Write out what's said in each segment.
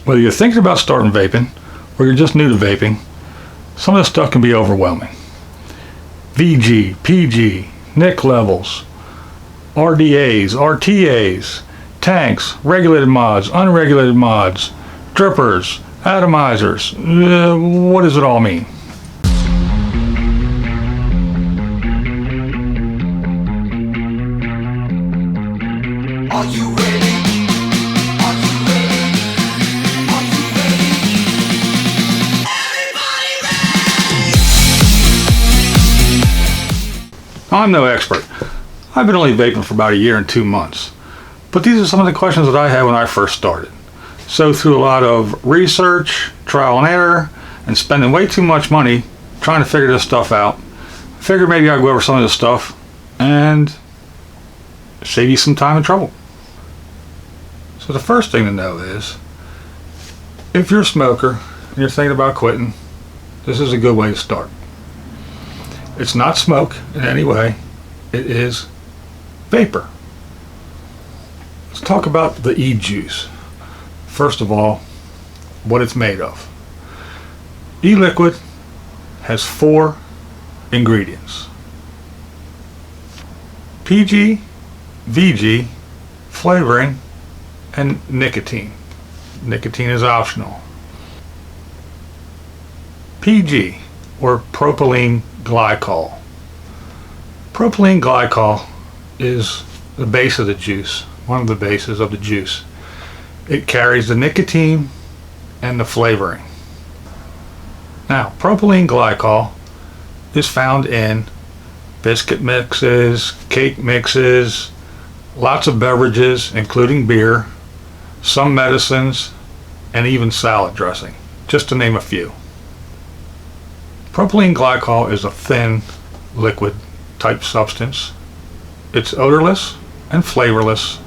Whether you're thinking about starting vaping or you're just new to vaping, some of this stuff can be overwhelming. VG, PG, nic levels, RDAs, RTAs, tanks, regulated mods, unregulated mods, drippers, atomizers. What does it all mean? Are you ready? Are you ready? Are you ready? Everybody ready? I'm no expert. I've been only vaping for about a year and 2 months. But these are some of the questions that I had when I first started. So through a lot of research, trial and error, and spending way too much money trying to figure this stuff out, I figured maybe I'd go over some of this stuff and save you some time and trouble. So the first thing to know is, if you're a smoker and you're thinking about quitting, this is a good way to start. It's not smoke in any way, it is vapor. Let's talk about the e-juice. First of all, what it's made of. E-liquid has 4 ingredients: PG, VG, flavoring, and nicotine. Nicotine is optional. PG, or propylene glycol. Propylene glycol is the base of the juice, one of the bases of the juice. It carries the nicotine and the flavoring. Now, propylene glycol is found in biscuit mixes, cake mixes, lots of beverages, including beer, some medicines, and even salad dressing, just to name a few. Propylene glycol is a thin, liquid type substance. It's odorless and flavorless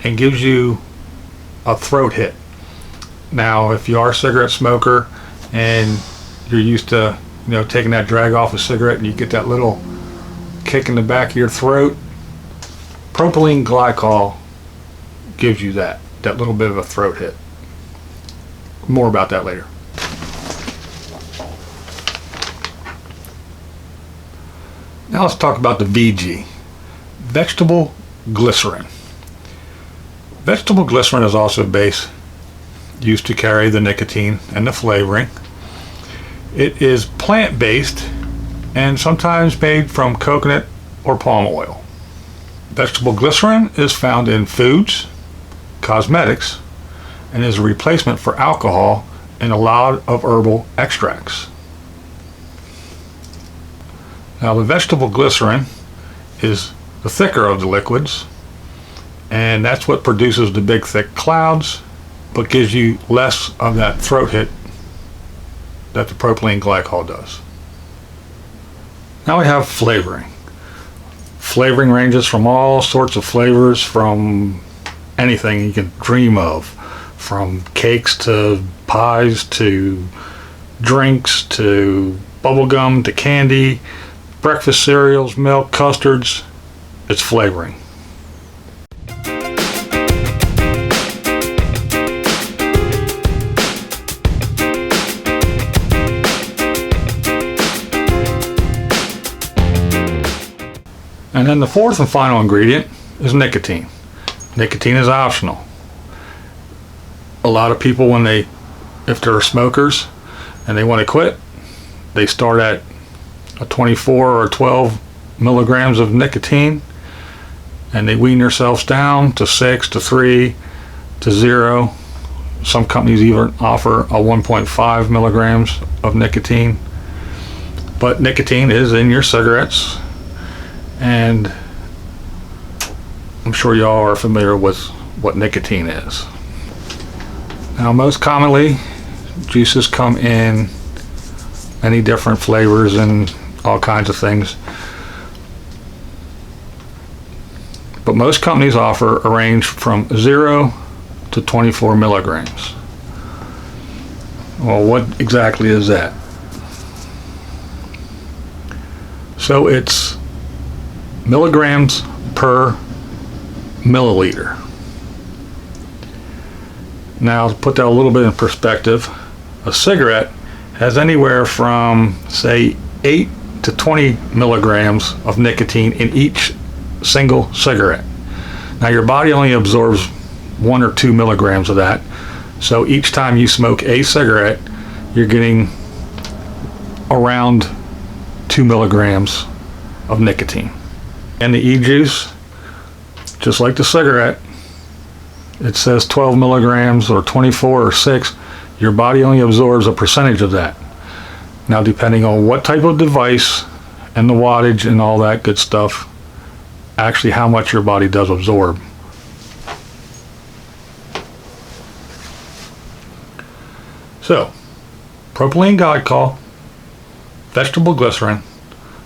and gives you a throat hit. Now, if you are a cigarette smoker and you're used to, taking that drag off a cigarette and you get that little kick in the back of your throat, propylene glycol gives you that little bit of a throat hit. More about that later. Now let's talk about the VG, vegetable glycerin. Vegetable glycerin is also a base used to carry the nicotine and the flavoring. It is plant-based and sometimes made from coconut or palm oil. Vegetable glycerin is found in foods, cosmetics, and is a replacement for alcohol in a lot of herbal extracts. Now, the vegetable glycerin is the thicker of the liquids, and that's what produces the big thick clouds, but gives you less of that throat hit that the propylene glycol does. Now we have flavoring. Flavoring ranges from all sorts of flavors, from anything you can dream of, from cakes to pies to drinks to bubblegum to candy, breakfast cereals, milk, custards. It's flavoring. And then the fourth and final ingredient is nicotine. Nicotine is optional. A lot of people, if they're smokers and they want to quit, they start at a 24 or 12 milligrams of nicotine, and they wean themselves down to 6 to 3 to 0. Some companies even offer a 1.5 milligrams of nicotine. But nicotine is in your cigarettes, and I'm sure y'all are familiar with what nicotine is. Now, most commonly, juices come in many different flavors and all kinds of things. But most companies offer a range from 0 to 24 milligrams. Well, what exactly is that? So it's milligrams per milliliter. Now, to put that a little bit in perspective, a cigarette has anywhere from, say, 8 to 20 milligrams of nicotine in each single cigarette. Now, your body only absorbs 1 or 2 milligrams of that. So each time you smoke a cigarette, you're getting around 2 milligrams of nicotine. And the e-juice, just like the cigarette, it says 12 milligrams or 24 or 6. Your body only absorbs a percentage of that. Now, depending on what type of device and the wattage and all that good stuff, actually how much your body does absorb. So, propylene glycol, vegetable glycerin,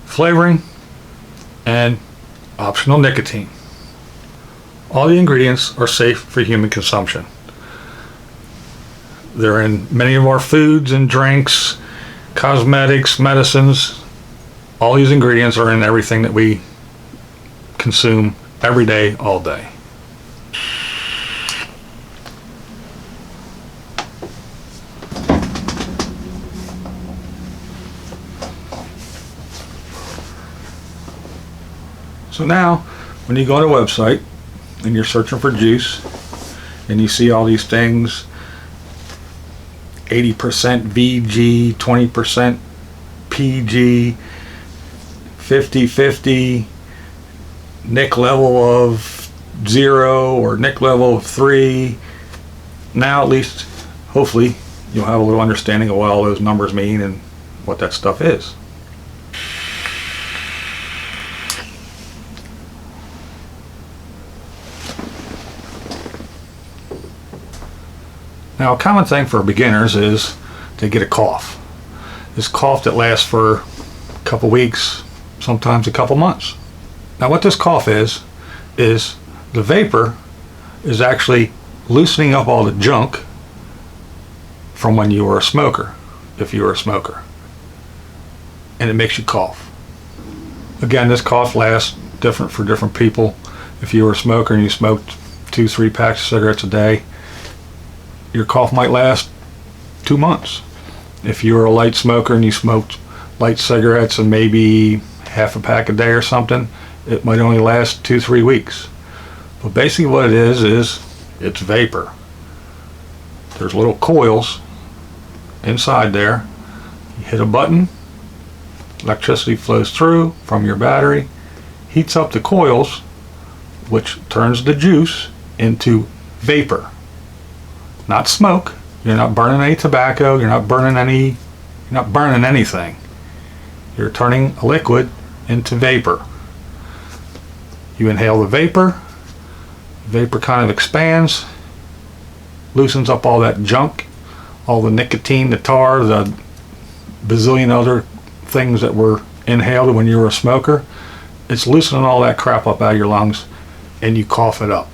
flavoring, and optional nicotine. All the ingredients are safe for human consumption. They're in many of our foods and drinks, cosmetics, medicines. All these ingredients are in everything that we consume every day, all day. So now, when you go on a website and you're searching for juice and you see all these things, 80% VG, 20% PG, 50-50, nic level of 0 or nic level of 3. Now at least, hopefully, you'll have a little understanding of what all those numbers mean and what that stuff is. Now, a common thing for beginners is to get a cough. This cough that lasts for a couple weeks, sometimes a couple months. Now, what this cough is the vapor is actually loosening up all the junk from when you were a smoker, if you were a smoker. And it makes you cough. Again, this cough lasts different for different people. If you were a smoker and you smoked 2-3 packs of cigarettes a day, your cough might last 2 months. If you were a light smoker and you smoked light cigarettes and maybe half a pack a day or something, it might only last 2-3 weeks. But basically what it is it's vapor. There's little coils inside there. You hit a button, electricity flows through from your battery, heats up the coils, which turns the juice into vapor. Not smoke. You're not burning any tobacco. You're not burning anything. You're turning a liquid into vapor. You inhale the vapor. Vapor kind of expands, loosens up all that junk, all the nicotine, the tar, the bazillion other things that were inhaled when you were a smoker. It's loosening all that crap up out of your lungs, and you cough it up.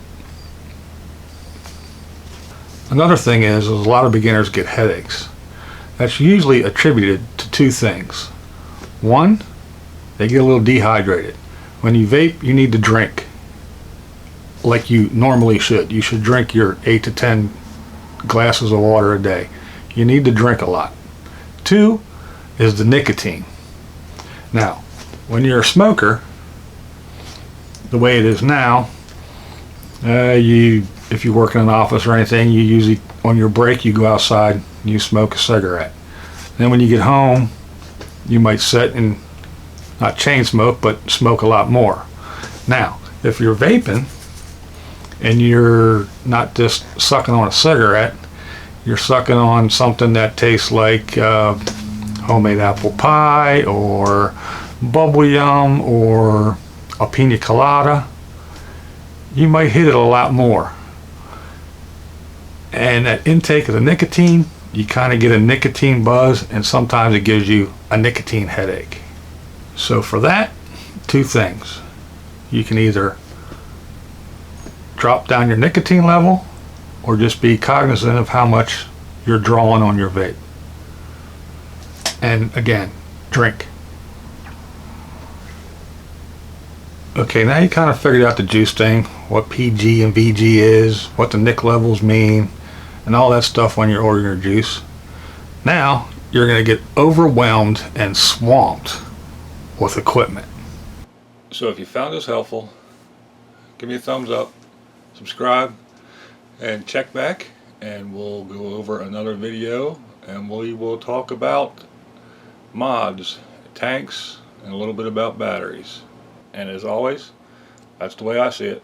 Another thing is a lot of beginners get headaches. That's usually attributed to 2 things. One, they get a little dehydrated. When you vape, you need to drink like you normally should. You should drink your 8 to 10 glasses of water a day. You need to drink a lot. 2 is the nicotine. Now, when you're a smoker, the way it is now, if you work in an office or anything, you usually, on your break, you go outside and you smoke a cigarette. Then when you get home, you might sit and not chain smoke, but smoke a lot more. Now, if you're vaping and you're not just sucking on a cigarette, you're sucking on something that tastes like homemade apple pie or bubble yum or a pina colada, you might hit it a lot more. And that intake of the nicotine, you kind of get a nicotine buzz, and sometimes it gives you a nicotine headache. So for that, 2 things. You can either drop down your nicotine level or just be cognizant of how much you're drawing on your vape. And again, drink. Okay, now you kind of figured out the juice thing, what PG and VG is, what the nic levels mean, and all that stuff when you're ordering your juice. Now you're going to get overwhelmed and swamped with equipment. So if you found this helpful, give me a thumbs up, subscribe, and check back, and we'll go over another video, and we will talk about mods, tanks, and a little bit about batteries. And as always, that's the way I see it.